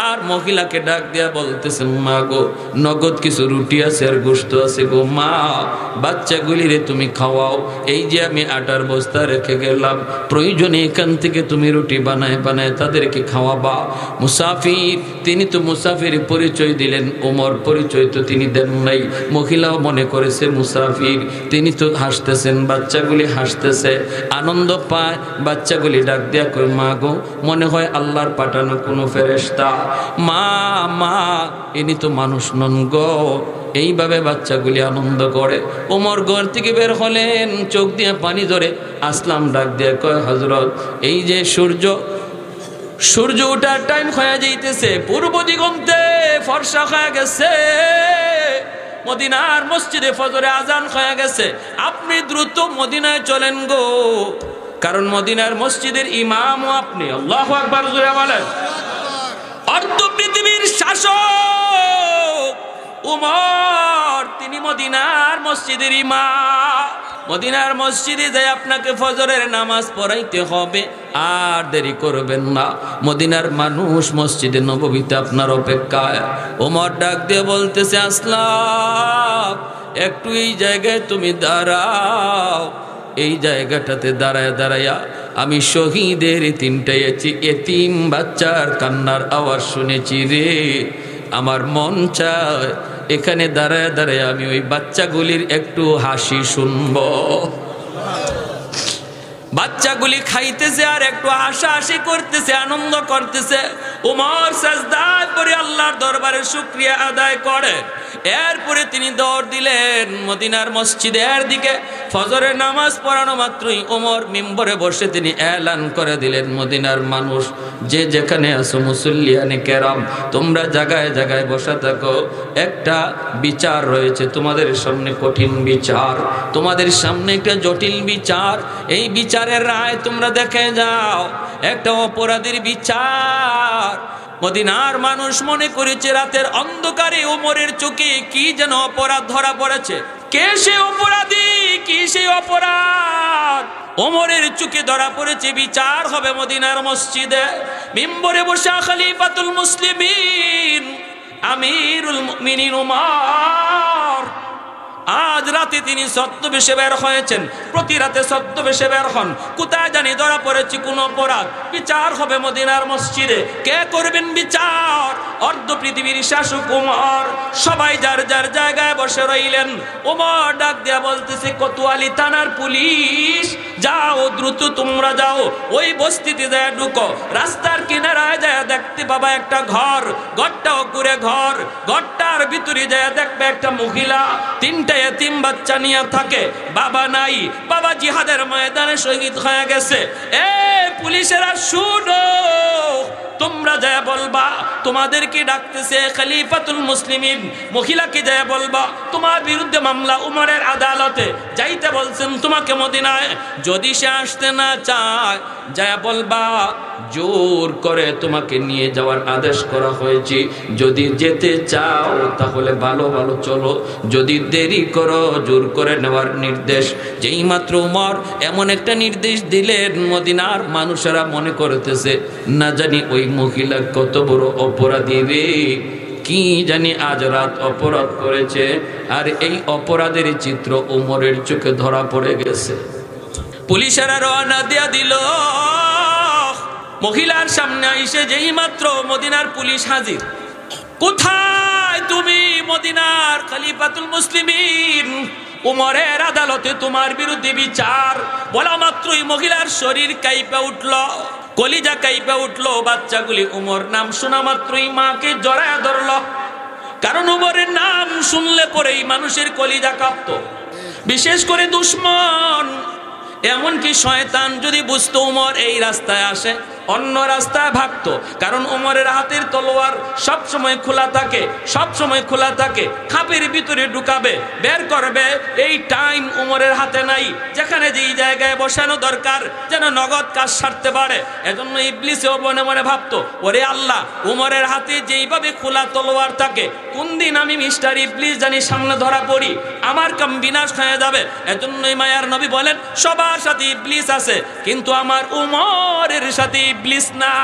আর মহিলাকে ডাক দিয়া বলতেছেন, মা গো নগদ কিছু রুটি আছে আর গোশত আছে গো মা, বাচ্চাগুলিরে তুমি খাওয়াও। এই যে আমি আটার বস্তা রেখে গেলাম, প্রয়োজনে এখান থেকে তুমি রুটি বানায় বানায় তাদেরকে খাওয়াবা। মুসাফির, তিনি তো মুসাফির পরিচয় দিলেন, ওমর পরিচয় তো তিনি দেন নাই। মহিলাও মনে করেছে মুসাফির, তিনি তো হাসতেছেন, বাচ্চাগুলি হাসতেছে, আনন্দ পায়। বাচ্চাগুলি ডাক দিয়া কই, মা গো মনে মনে হয় আল্লাহর পাঠানো কোনো ফেরেশতা। মা মা ইনি তো মানুষ নন গো। এইভাবে বাচ্চাগুলি আনন্দ করে। ওমর ঘর থেকে বের হলেন, চোখ দিয়ে পানি ধরে। আসলাম ডাক দিয়ে কয়, হযরত এই যে সূর্য ওঠার টাইম হয়ে যাইতেছে, পূর্ব দিগন্তে ফর্সা হয়ে গেছে, মদিনার মসজিদে ফজরে আজান হয়ে গেছে, আপনি দ্রুত মদিনায় চলেন গো, কারণ মদিনার মসজিদের ইমামও আপনি। আল্লাহু আকবার জোরে বলেন। অর্ধ পৃথিবীর শাসক উমর, তিনি মদিনার মসজিদের ইমাম। মদিনার মসজিদে যাই আপনাকে ফজরের নামাজ পড়াইতে হবে, আর দেরি করবেন না। মদিনার মানুষ মসজিদে নববীতে আপনার অপেক্ষায়। ওমর ডাক দিয়ে বলতেছে, আসলাম একটু এই জায়গায় তুমি দাঁড়াও। এই জায়গাটাতে দাঁড়ায় দাঁড়াইয়া আমি শহীদের তিনটা এতিম বাচ্চার কান্নার আওয়াজ শুনেছি রে। আমার মন চায় এখানে দাঁড়ায় দাঁড়ায় আমি ওই বাচ্চাগুলির একটু হাসি শুনবো। বাচ্চাগুলি খাইতেছে আর একটু হাসাহাসি করতেছে, আনন্দ করতেছে। ওমর সাজদায় পড়ে আল্লাহর দরবারে শুকরিয়া আদায় করে। এরপরে তিনি দৌড় দিলেন মদিনার মসজিদের দিকে। ফজরের নামাজ পড়ানো মাত্রই ওমর মিম্বরে বসে তিনি এলান করে দিলেন, মদিনার মানুষ যে যেখানে আছো মুসল্লিয়ানে কেরাম, তোমরা জায়গায় জায়গায় বসা থাকো। একটা বিচার রয়েছে তোমাদের সামনে, কঠিন বিচার, তোমাদের সামনে একটা জটিল বিচার। এই বিচারের রায় তোমরা দেখে যাও। একটা অপরাধীর বিচার। মদিনার মানুষ মনে করেছে রাতের অন্ধকারে ওমরের চোখে কি যেন অপরাধ ধরা পড়েছে। কে সে অপরাধী, কি সেই অপরাধ? ওমরের চোখে ধরা পড়েছে। বিচার হবে মদিনার মসজিদে। মিম্বরে বসা খলিফাতুল মুসলিমিন আমিরুল মুমিনিন ওমর আজ রাতে তিনি ছদ্মবেশে বের হয়েছেন। প্রতি রাতে ছদ্মবেশে বের হন। কোথায় জানি ধরা পড়েছে কোন অপরাধ। বিচার হবে মদিনার মসজিদে। কে করবেন বিচার? অর্ধ পৃথিবীর শাসক ওমর। সবাই যার যার জায়গায় বসে রইলেন। ওমর ডাক দেয়া বলতেছে, কোতোয়ালি থানার পুলিশ, যাও দ্রুত তোমরা যাও, ওই বস্তিতে যায় ঢুকো। রাস্তার কিনারায় যায় দেখতে পাবা একটা ঘর, ঘরটাও করে ঘর, ঘরটার ভিতরে যায় দেখবে একটা মহিলা তিনটা এতিম বাচ্চা নিয়ে থাকে। বাবা নাই, বাবা জিহাদের ময়দানে শহীদ হয়ে গেছে। এ পুলিশেরা শুনো, তোমরা যায় বলবা তোমাদেরকে ডাকতেছে খলিফাতুল মুসলিমিন। মহিলাকে যায় বলবা তোমার বিরুদ্ধে মামলা উমরের আদালতে, যাইতে বলছেন তোমাকে মদিনায়। যদি সে আসতে না চায় যায় বলবা জোর করে তোমাকে নিয়ে যাওয়ার আদেশ করা হয়েছে। যদি যেতে চাও তাহলে ভালো ভালো চলো, যদি দেরি করো জোর করে নেওয়ার নির্দেশ। যেই মাত্র উমর এমন একটা নির্দেশ দিলেন, মদিনার মানুষেরা মনে করতেছে না জানি ওই মহিলা কত বড় অপরাধী রে, কি জানি আজ রাত অপরাধ করেছে। আর এই অপরাধের চিত্র উমরের চোখে ধরা পড়ে গেছে। পুলিশেরা রওনা দিয়া দিল। মহিলার সামনে এসে যেই মাত্র মদিনার পুলিশ হাজির। কোথায় তুমি? মদিনার খলিফাতুল মুসলিমিন উমরের আদালতে তোমার বিরুদ্ধে বিচার। বলা মাত্রই মহিলার শরীর কাঁপে উঠল, কলিজা কাঁপে উঠল। বাচ্চাগুলি উমর নাম শোনা মাত্রই মাকে জড়ায় ধরল, কারণ উমরের নাম শুনলে পরেই মানুষের কলিজা কাঁপত। বিশেষ করে দুশমন, এমনকি শয়তান যদি বুঝতো উমর এই রাস্তায় আসে, অন্য রাস্তায় ভাগতো। কারণ উমরের হাতের তলোয়ার সব সময় খোলা থাকে, সব সময় খোলা থাকে। খাপের ভিতরে ঢুকাবে, বের করবে, এই টাইম উমরের হাতে নাই। যেখানে যেই জায়গায় বসানো দরকার যেন নগদ কাজ সারতে পারে। এজন্য ইবলিসেও মনে মনে ভাবতো, ওরে আল্লাহ, উমরের হাতে যেইভাবে খোলা তলোয়ার থাকে, কোন দিন আমি মিস্টার ইবলিস জানি সামনে ধরা পড়ি, আমার কাম বিনাশ হয়ে যাবে। এজন্যই মায়ার নবী বলেন, সবার সাথে ইবলিস আছে, কিন্তু আমার উমরের সাথে ইবলিস না।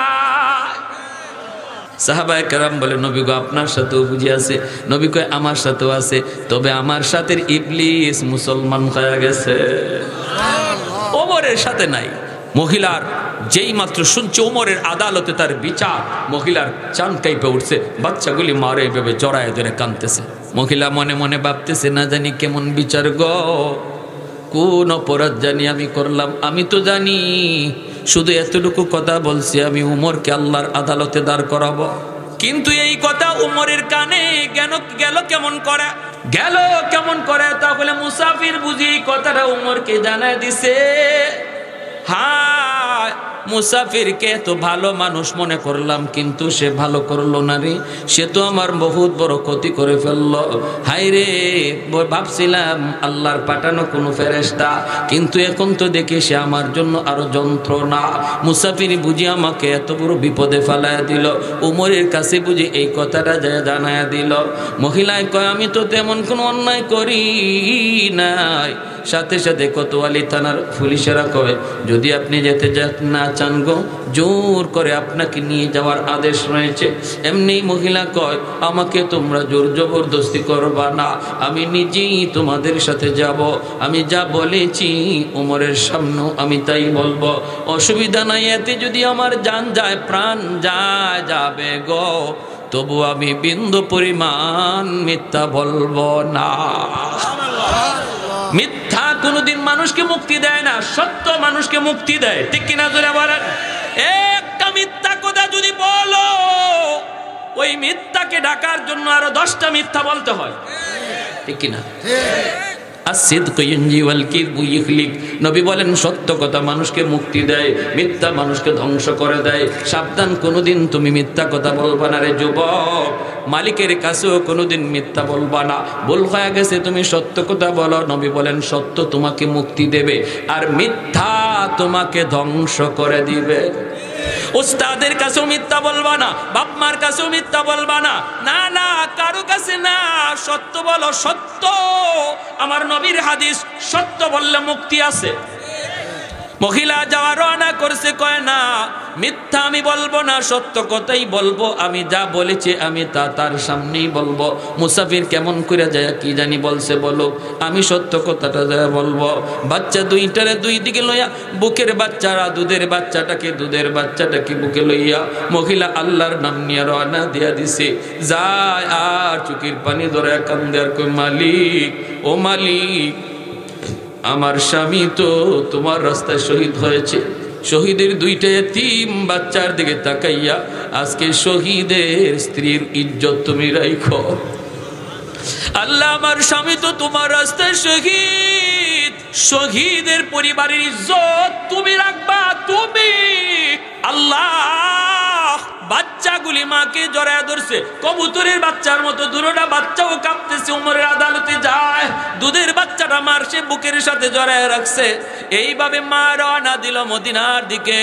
সাহাবায়ে কেরাম বলে, নবী গো আপনার সাথেও বুঝি আছে। নবী কয় আমার সাথেও আছে, তবে আমার সাথে ইবলিস মুসলমান হয়ে গেছে, ওমরের সাথে নাই। মহিলার যেই মাত্র শুনছে ওমরের আদালতে তার বিচার, মহিলার চান কাইপে উঠছে। বাচ্চাগুলি মারে এভাবে জড়ায় ধরে কাঁদতেছে। মহিলা মনে মনে ভাবতেছে, না জানি কেমন বিচার গো, কোন অপরাধ জানি আমি করলাম। আমি তো জানি শুধু এতটুকু কথা বলছি, আমি উমরকে আল্লাহর আদালতে দাঁড় করাবো। কিন্তু এই কথা উমরের কানে গেল কেমন করে, তাহলে মুসাফির বুঝি কথাটা উমরকে জানায় দিছে। হ্যাঁ, মুসাফিরকে তো ভালো মানুষ মনে করলাম, কিন্তু সে ভালো করলো না রে, সে তো আমার বহুত বড় ক্ষতি করে ফেললো। হাই রে, ভাবছিলাম আল্লাহর পাঠানো কোনো ফেরেশতা, কিন্তু এখন তো দেখি সে আমার জন্য আরো যন্ত্রণা। মুসাফির বুঝি আমাকে এত বড় বিপদে ফেলায়া দিল, উমরের কাছে বুঝি এই কথাটা জানায়া দিল। মহিলায় কয়, আমি তো তেমন কোনো অন্যায় করি নাই। সাথে সাথে কোতোয়ালি থানার পুলিশেরা কয়, যদি আপনি যেতে না চান গো, জোর করে আপনাকে নিয়ে যাওয়ার আদেশ রয়েছে। এমনি মহিলা কয়, আমাকে তোমরা জোর জবরদস্তি করবা না, আমি নিজেই তোমাদের সাথে যাব। আমি যা বলেছি উমরের সামনে আমি তাই বলবো, অসুবিধা নাই। এতে যদি আমার জান যায়, প্রাণ যাবে গো, তবু আমি বিন্দু পরিমাণ মিথ্যা বলবো না। মিথ্যা কোনোদিন মানুষকে মুক্তি দেয় না, সত্য মানুষকে মুক্তি দেয়। ঠিক কিনা জোরে বলেন? একটা মিথ্যা কথা যদি বলো, ওই মিথ্যাকে ঢাকার জন্য আরো 10টা মিথ্যা বলতে হয়। ঠিক কিনা? নবী বলেন, সত্য কথা মানুষকে মুক্তি দেয়, মিথ্যা মানুষকে ধ্বংস করে দেয়। সাবধান, কোনোদিন তুমি মিথ্যা কথা বলবা না রে যুবক। মালিকের কাছেও কোনোদিন মিথ্যা বলবা না। ভুল হয়ে গেছে, তুমি সত্য কথা বলো। নবী বলেন, সত্য তোমাকে মুক্তি দেবে, আর মিথ্যা তোমাকে ধ্বংস করে দিবে। উস্তাদের কাছেও মিথ্যা বলবা না, বাপ মার কাছেও মিথ্যা বলবা না, না না, কারো কাছে না। সত্য বলো, সত্য। আমার নবীর হাদিস, সত্য বললে মুক্তি আছে। মহিলা যাওয়া রওনা করছে, কয় না, মিথ্যা আমি বলবো না, সত্য কথাই বলবো। আমি যা বলেছি আমি তার সামনেই বলবো। মুসাফির কেমন করে যায় কি জানি বলছে, বলো, আমি সত্য কথাটা যায় বলবো। বাচ্চা দুইটারে দুই দিকে লইয়া, বুকের বাচ্চারা দুধের বাচ্চাটাকে বুকে লইয়া মহিলা আল্লাহর নাম নিয়ে রওনা দিয়া দিছে। যায় আর চোখের পানি ধরে কান্দে আর কই, মালিক, ও মালিক, আমার স্বামী তো তোমার রাস্তায় শহীদ হয়েছে। শহীদের দুইটা এতিম বাচ্চার দিকে তাকাইয়া, আজকে শহীদের স্ত্রীর ইজ্জত তুমি রাখো। আল্লাহ, আমার স্বামী তো তোমার রাস্তায় শহীদ, শহীদের পরিবারের ইজ্জত তুমি রাখবা। তুমি আল্লাহ, বাচ্চাগুলি মাকে জড়ায় ধরছে কবুতরের বাচ্চার মতো, দুটোটা বাচ্চাও কাঁপতেছে। উমরের আদালতে যায়, দুধের বাচ্চাটা মার সে বুকের সাথে জড়ায় রাখছে। এইভাবে মা রওনা দিল মদিনার দিকে।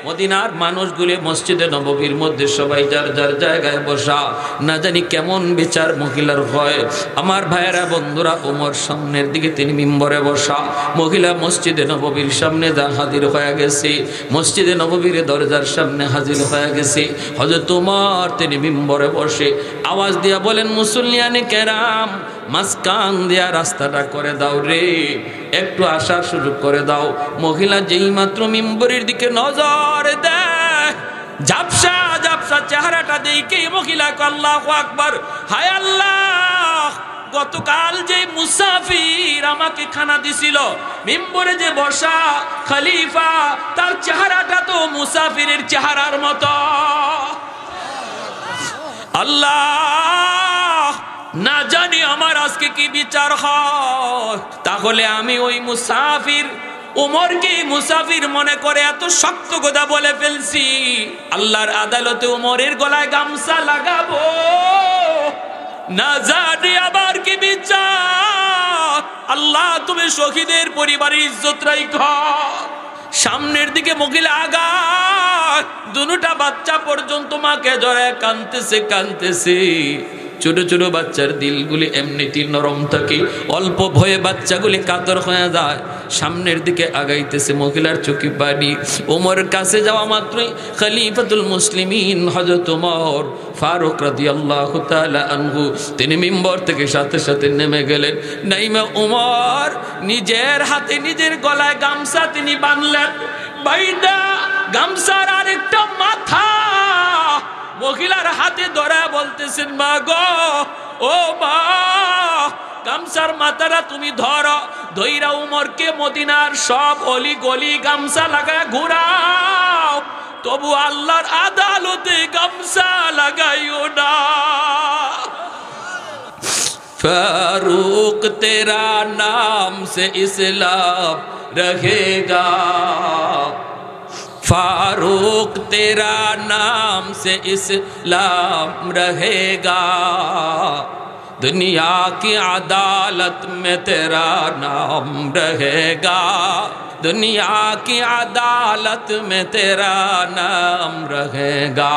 মদিনার মানুষগুলি মসজিদে নববীর মধ্যে সবাই যার যার জায়গায় বসা। না জানি কেমন বিচার মহিলার হয়। আমার ভাইয়েরা, বন্ধুরা, ওমর সামনের দিকে, তিনি মিম্বরে বসা। মহিলা মসজিদে নববীর সামনে যা হাজির হয়ে গেছে, মসজিদে নববীর দরজার সামনে হাজির হয়ে গেছে। হযরত ওমর তিনি মিম্বরে বসে আওয়াজ দিয়া বলেন, মুসল্লিয়ানে কেরাম, মাঝখান দিয়া রাস্তাটা করে দাও রে, একটু আসার সুযোগ করে দাও। মহিলা যেই মাত্র মিম্বরের দিকে নজর দেয়, ঝাপসা ঝাপসা চেহারাটা দেখে মহিলা কয়, আল্লাহু আকবার, হায় আল্লাহ, গতকাল যে মুসাফির আমাকে খানা দিছিল, মিম্বরে যে বসা খলিফা, তার চেহারাটা তো মুসাফিরের চেহারার মতো। আল্লাহ, না জানি আমার আজকে কি বিচার হয়। তাহলে আমি ওই মুসাফির উমরকে মুসাফির মনে করে এত শক্ত কথা বলে ফেলছি, আল্লাহর আদালতে উমরের গলায় গামছা লাগাবো, না জানি আবার কি বিচার। আল্লাহ, তুমি শহীদের পরিবারের ইজ্জত রাখো। সামনের দিকে মহিলা আগায়, দুটা বাচ্চা পর্যন্ত মাকে জড়ায় কাঁদতেছে। ছোট ছোট বাচ্চার দিলগুলি এমনিতেই নরম থাকে, অল্প ভয়ে বাচ্চাগুলি কাতর হয়ে যায়। সামনের দিকে আগাইতেছে, মহিলার চোখে পানি। ওমর কাছে যাওয়া মাত্রই খলিফাতুল মুসলিমিন হযরত ওমর ফারুক রাদিয়াল্লাহু তাআলা আনহু তিনি মিম্বর থেকে সাথে সাথে নেমে গেলেন। নাইমা ওমর নিজের হাতে নিজের গলায় গামছা তিনি বাঁধলেন। বাইদা গামছার আরেকটা মাথা মহিলার হাতে ধরে বলতেছেন, মা গো, ও মা, গামছার মাথাটা তুমি ধরো, ধইরা উমরকে মদিনার সব অলি গলি গামছা লাগায় ঘুরাও, তবু আল্লাহর আদালতে গামছা লাগাইও না। फारूक तेरा नाम से इस्लाम रहेगा, फारूक तेरा नाम से इस्लाम रहेगा, दुनिया की अदालत में तेरा नाम रहेगा, दुनिया की अदालत में तेरा नाम रहेगा,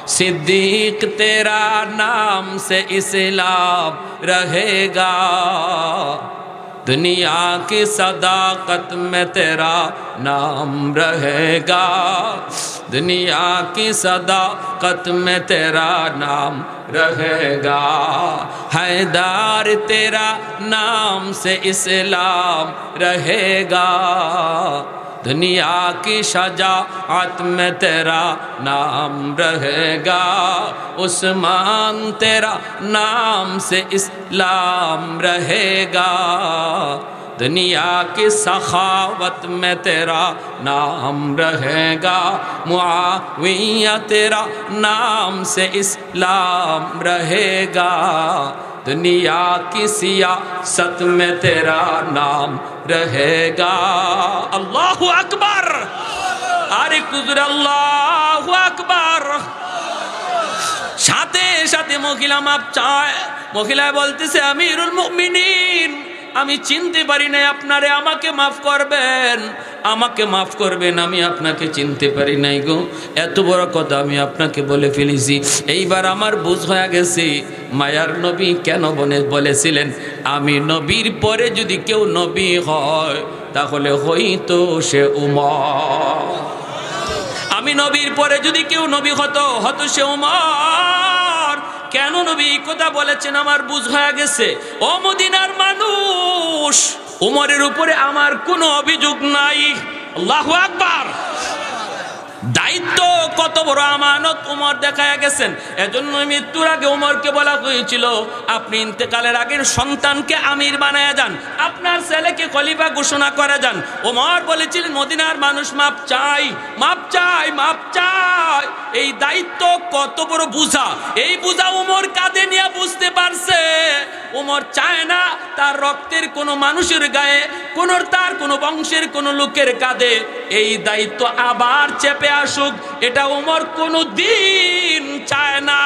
सिद्दीक तेरा नाम से इस्लाम रहेगा, दुनिया की सदाकत में तेरा नाम रहेगा, दुनिया की सदाकत में तेरा नाम रहेगा, हैदर तेरा नाम से इस्लाम रहेगा, दुनिया की शजाअत में तेरा नाम रहेगा, उस्मान तेरा नाम से इस्लाम रहेगा, दुनिया की सखावत में तेरा नाम रहेगा, मुआविया तेरा नाम से इस्लाम रहेगा, दुनिया की सियासत में तेरा नाम रहेगा। अल्लाहु अकबर, अरे कुदर अल्लाहु अकबर। সাথে সাথে মহিলা মাপ চায়, মহিলা বলতেছে আমিরুল মুমিনিন, আমি চিনতে পারি না আপনারে, আমাকে মাফ করবেন, আমাকে মাফ করবেন, আমি আপনাকে চিনতে পারি নাই গো, এত বড় কথা আমি আপনাকে বলে ফেলেছি, এইবার আমার বুঝ হয়ে গেছে মায়ার নবী কেন বলেছিলেন আমি নবীর পরে যদি কেউ নবী হয় তাহলে হয়তো সে উমর, আমি নবীর পরে যদি কেউ নবী হতো হতো সে উমর। কেন নবী এই কথা বলেছেন আমার বুঝ হয়ে গেছে। ও মদিনার মানুষ, উমরের উপরে আমার কোনো অভিযোগ নাই। আল্লাহু আকবার। দায়িত্ব কত বড় আমানত উমর দেখায়া গেছেন। এজন্য মৃত্যুর আগে উমরকে বলা হয়েছিল আপনি ইন্তেকালের আগের সন্তানকে আমির বানায়া যান, আপনার ছেলেকে খলিফা ঘোষণা করে যান। উমর বলেছিলেন মদিনার মানুষ মাপ চাই, মাপ চাই, মাপ চাই। এই দায়িত্ব কত বড় বুঝা, এই বুঝা উমর কাঁধে নিয়ে বুঝতে পারছে। উমর চায় না তার রক্তের কোনো মানুষের গায়ে, তার কোনো বংশের কোনো লোকের কাঁধে এই দায়িত্ব আবার চেপে আসুক, এটা উমর কোনো দিন চায় না।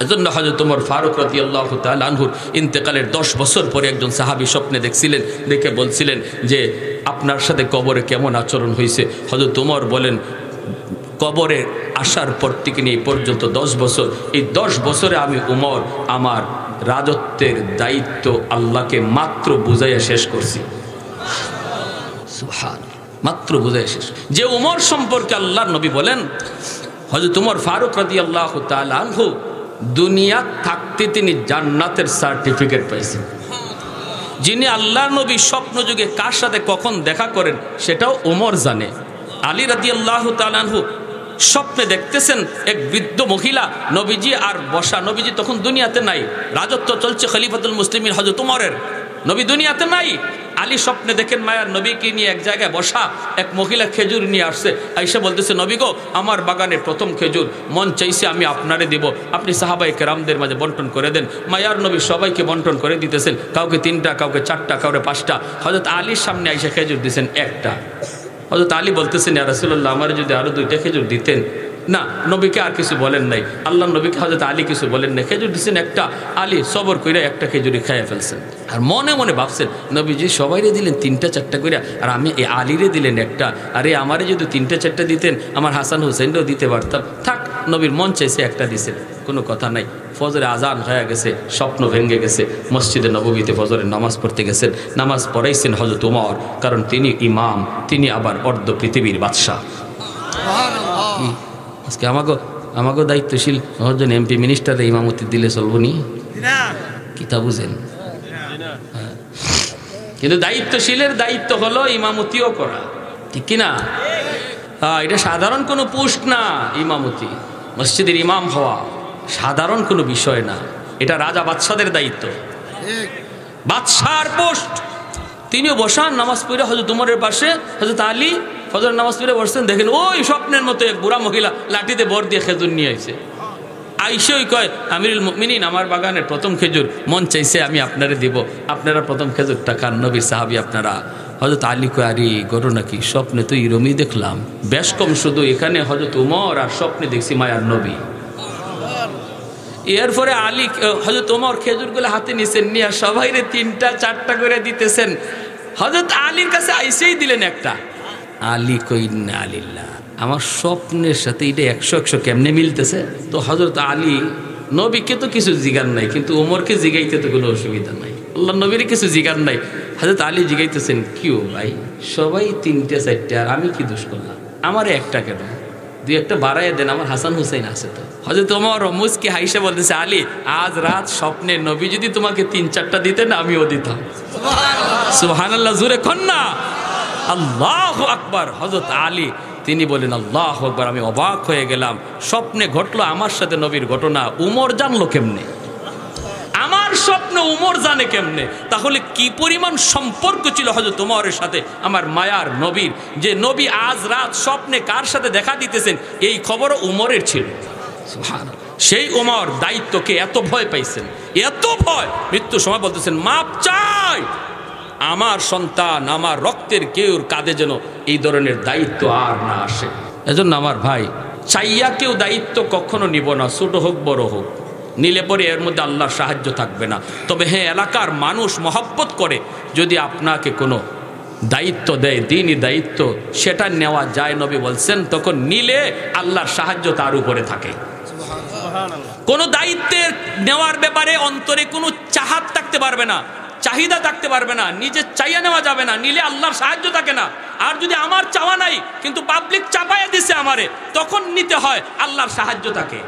এজন্য হযরত ওমর ফারুক রাদিয়াল্লাহু তাআলা আনহুর ইন্তেকালের 10 বছর পরে একজন সাহাবী স্বপ্নে দেখছিলেন, দেখে বলছিলেন যে আপনার সাথে কবরে কেমন আচরণ হয়েছে। হযরত ওমর বলেন কবরে আসার পর থেকে নিয়ে পর্যন্ত 10 বছর, এই 10 বছরে আমি উমর আমার রাজত্বের দায়িত্ব আল্লাহকে মাত্র বুঝাইয়া শেষ করছি। সুবহানাল্লাহ, মাত্র বুঝাইয়া শেষ। যে উমর সম্পর্কে আল্লাহর নবী বলেন হযরত ওমর ফারুক রাদিয়াল্লাহু তাআলা আনহু দুনিয়া থাকতে তিনি জান্নাতের সার্টিফিকেট পাইছেন। যিনি আল্লাহর নবী স্বপ্ন যুগে কার সাথে কখন দেখা করেন সেটাও ওমর জানে। আলী রাদিয়াল্লাহু তাআলা আনহু স্বপ্নে দেখতেছেন এক বৃদ্ধ মহিলা, নবীজি আর বসা, নবীজি তখন দুনিয়াতে নাই, রাজত্ব চলছে খলিফাতুল মুসলিমিন হযরত ওমরের, নবী দুনিয়াতে নাই। আলী স্বপ্নে দেখেন মায়ার নবীকে নিয়ে এক জায়গায় বসা, এক মহিলা খেজুর নিয়ে আসছে, আয়েশা বলতেছে নবী গো আমার বাগানের প্রথম খেজুর, মন চাইছে আমি আপনারে দেব, আপনি সাহাবায়ে কেরামদের মাঝে বন্টন করে দেন। মায়ার নবী সবাইকে বন্টন করে দিতেছেন, কাউকে 3টা, কাউকে 4টা, কাউকে 5টা। হযরত আলীর সামনে আয়েশা খেজুর দিয়েছেন একটা। হযরত আলী বলতেছেন ইয়া রাসূলুল্লাহ আমার যদি আরো 2টা খেজুর দিতেন। না, নবীকে আর কিছু বলেন নাই, আল্লাহ নবীকে হযরত আলী কিছু বলেন নাই, খেজুর দিচ্ছেন একটা। আলী সবর কইরা একটা খেজুরি খাইয়া ফেলছেন, আর মনে মনে ভাবছেন নবীজি সবাইরে দিলেন 3টা 4টা কইরা, আর আমি এই আলীরে দিলেন একটা, আরে আমারে যদি 3টা 4টা দিতেন আমার হাসান হুসেনও দিতে পারতাম, থাক নবীর মন চাইছে একটা দিছেন, কোনো কথা নাই। ফজরে আজান হয়ে গেছে, স্বপ্ন ভেঙে গেছে, মসজিদে নববীতে ফজরের নামাজ পড়তে গেছেন, নামাজ পড়াইছেন হযরত ওমর, কারণ তিনি ইমাম, তিনি আবার অর্ধ পৃথিবীর বাদশা। আজকে আমাকে দায়িত্বশীল হজন এমপি মিনিস্টারে ইমামতি দিলে চলব নি, কি তা বুঝেন? কিন্তু দায়িত্বশীলের দায়িত্ব হলো ইমামতিও করা, ঠিক কিনা? এটা সাধারণ কোনো পোস্ট না। ইমামতি, মসজিদের ইমাম হওয়া সাধারণ কোনো বিষয় না, এটা রাজা বাদশাদের দায়িত্ব। বাদশার পোস্ট। তিনিও বসান নামাজ পড়ে হযরত উমরের পাশে। হযরত আলী ফজর নামাজ পড়ে বসছেন, দেখেন ওই স্বপ্নের মতো এক বুড়া মহিলা লাঠিতে বর দিয়ে খেজুর নিয়ে আইছে। আইসেই কয়, আমিরুল মুমিনিন, আমার বাগানের প্রথম খেজুর মন চাইছে আমি আপনারে দিব, আপনারা প্রথম খেজুরটা খান, নবীর সাহাবী আপনারা। হযরত আলী কয়, আরে গরু নাকি, স্বপ্নে তো এরমই দেখলাম, বেশ কম শুধু এখানে হযরত উমর আর স্বপ্নে দেখছি মায়ার নবী। এরপরে আলী হযরত ওমর খেজুরগুলো হাতে নিছেন, নিয়ে সবাইরে 3টা 4টা করে দিতেছেন। হযরত আলীর কাছে আইসেই দিলেন একটা। আলী কই, ইন্না আলিল্লাহ, আমার স্বপ্নের সাথে এটা 100 কেমনে মিলতেছে? তো হযরত আলী নবীকে তো কিছু জিগার নাই, কিন্তু ওমরকে জিগাইতে তো কোনো অসুবিধা নাই, আল্লাহ নবীর কিছু জিগার নাই। হযরত আলী জিগাইতেছেন, কিও ভাই, সবাই 3টে 4টে, আর আমি কি দোষ করলাম? আমার একটা কেন, 2-1টা বাড়াইয়া দেন, আমার হাসান হুসাইন আছে তো। হযরত ওমর মুস্কি হাইসা বলতেছে, আলী আজ রাত স্বপ্নে নবী যদি তোমাকে 3-4টা দিতেন আমিও দিতাম। সুবহানাল্লাহ, জোরে কন্যা আল্লাহু আকবার। হযরত আলী তিনি বলেন, আল্লাহু আকবার, আমি অবাক হয়ে গেলাম, স্বপ্নে ঘটলো আমার সাথে নবীর ঘটনা, উমর জানলো কেমনে? আমার স্বপ্ন উমর জানে কেমনে? তাহলে কি পরিমাণ সম্পর্ক ছিল হযরত উমরের সাথে আমার মায়ার নবীর, যে নবী আজ রাত স্বপ্নে কার সাথে দেখা দিতেছেন এই খবরও উমরের ছিল। সুবহানাল্লাহ। সেই উমর দায়িত্বকে এত ভয় পাইছেন, এত ভয়, মৃত্যুর সময় বলতেছেন, মাপ চাই, আমার সন্তান আমার রক্তের কেউর কাঁধে যেন এই ধরনের দায়িত্ব আর না আসে। এজন্য আমার ভাই, চাইয়া কেউ দায়িত্ব কখনো নিব না, ছোট হোক বড় হোক, নিলে পরে এর মধ্যে আল্লাহর সাহায্য থাকবে না। তবে হ্যাঁ, এলাকার মানুষ মহব্বত করে যদি আপনাকে কোনো দায়িত্ব দেয়, দ্বীনি দায়িত্ব, সেটা নেওয়া যায়, নবী বলছেন, তখন নিলে আল্লাহর সাহায্য তার উপরে থাকে। কোনো দায়িত্বের নেওয়ার ব্যাপারে অন্তরে কোনো চাহাত থাকতে পারবে না, চাহিদা থাকতে পারবে না, নিজে চাইয়া নেওয়া যাবে না, নিলে আল্লাহর সাহায্য থাকে না। আর যদি আমার চাওয়া নাই কিন্তু পাবলিক চাপাইয়া দিছে আমারে, তখন নিতে হয়, আল্লাহর সাহায্য থাকে।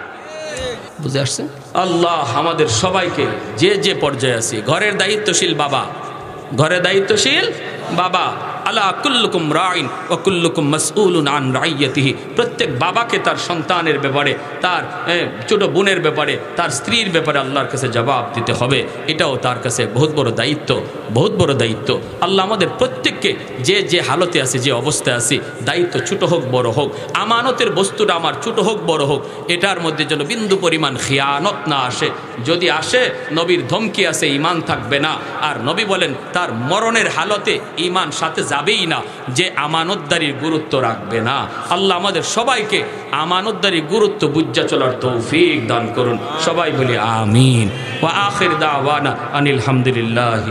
বুঝে আসছে? আল্লাহ আমাদের সবাইকে যে যে পর্যায়ে আছে, ঘরের দায়িত্বশীল বাবা, ঘরের দায়িত্বশীল বাবা, আলা কুল্লুকুম রাইন ওয়া কুল্লুকুম মাসউলুন আন রাইয়াতিহি, প্রত্যেক বাবাকে তার সন্তানের ব্যাপারে, তার ছোট বোনের ব্যাপারে, তার স্ত্রীর ব্যাপারে আল্লাহর কাছে জবাব দিতে হবে। এটাও তার কাছে বহুত বড় দায়িত্ব, বহুত বড় দায়িত্ব। আল্লাহ আমাদের প্রত্যেককে যে যে হালতে আছে, যে অবস্থায় আছি, দায়িত্ব ছোট হোক বড় হোক, আমানতের বস্তুটা আমার ছোট হোক বড় হোক, এটার মধ্যে যেন বিন্দু পরিমাণ খিয়ানত না আসে। যদি আসে, নবীর ধমকি আছে, ঈমান থাকবে না। আর নবী বলেন, তার মরণের হালতে ঈমান সাথে যাবেই না যে আমানতদারির গুরুত্ব রাখবে না। আল্লাহ আমাদের সবাইকে আমানতদারির গুরুত্ব বুঝা চলার তৌফিক দান করুন। সবাই বলি আমিন। ওয়া আখির দাওয়ানা আনিল হামদুলিল্লাহ।